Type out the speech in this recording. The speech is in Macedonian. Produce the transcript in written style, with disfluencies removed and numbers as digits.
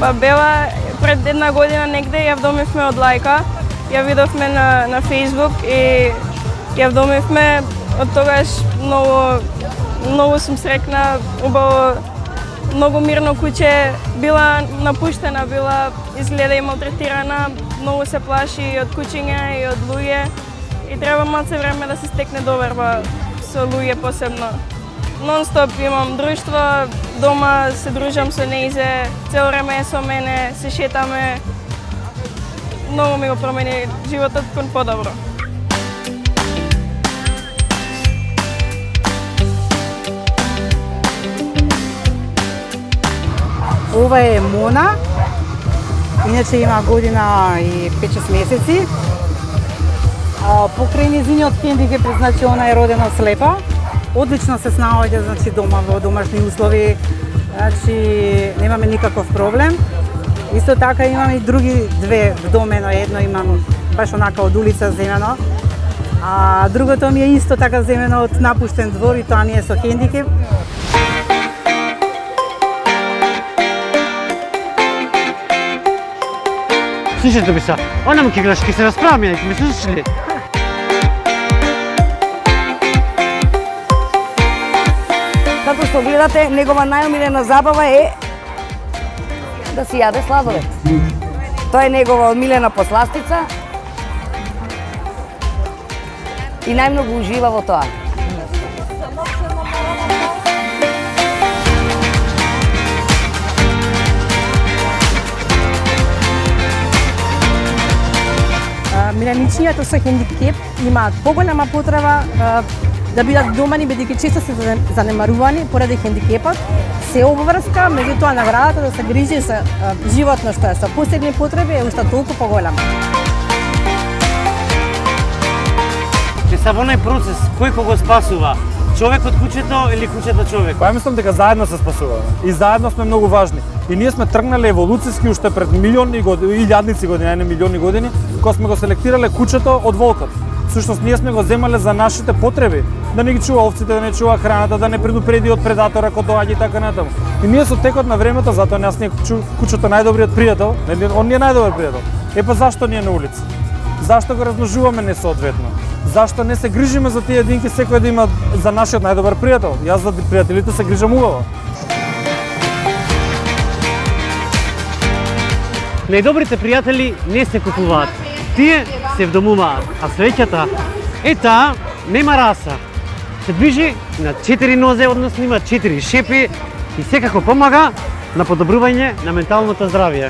Па бела пред една година негде ја вдомивме од лајка, ја видовме на Facebook и ја вдомивме. Од тогаш многу сум срекна, убаво, многу мирно куќе, била напуштена, била изгледа и малтретирана, многу се плаши од куќиња и од луѓе и треба малце време да се стекне доверба со луѓе посебно. Нон-стоп имам друштво, дома се дружам со неизе, цело време е со мене, се шетаме. Многу ми го промени животот кон подобро. Ова е Мона, иначе има година и 5-6 месеци. Покрај нејзиниот хендикеп, значи она е родена слепа. Одлично се снаоѓа, значи дома во домашни услови, значи немаме никаков проблем. Исто така имаме и други две вдомено, едно имам баш онака од улица земено, а другото ми е исто така земено од напуштен двор и тоа не е со хендикеп. Слушайте ми са, она ме ќе гледаш, ќе се расправаме, ќе ме слушаш ли? Како што гледате, негова најомилена забава е да си јаде сладолед. Тоа е негова одмилена посластица и најмногу ужива во тоа. Миланичињата со хендикеп имаат поголема потреба да бидат домани, бидејќи често се занемарувани поради хендикепот. Се обврска, меѓутоа наградата да се грижи за животно што е со посебни потреби е уште толку поголема. Ке са во онај процес, кој кого спасува? Човек од куќето или куќето човек? Па ја мислам дека заедно се спасуваме и заедно сме многу важни. И ние сме тргнале еволуцијски уште пред милиони години, илјадници години, а не милиони години, кога сме го селектирале куќето од волкот. Всушност ние сме го земале за нашите потреби, да не ги чува овците, да не чува храната, да не предупреди од предатора кој доаѓа и така натаму. И ние со текот на времето, затоа нас не куќето најдобриот пријател, он не е најдобар пријател. Па зашто ние на улица? Зашто го размножуваме несоодветно? Зашто не се грижиме за тие единки секој да има за нашиот најдобар пријател? Јас за пријателите се грижам убаво. Најдобрите пријатели не се купуваат. Тие се вдомуваат, а среќата е таа нема раса. Се движи на 4 нозе, односно има 4 шепи и секако помага на подобрување на менталното здравје.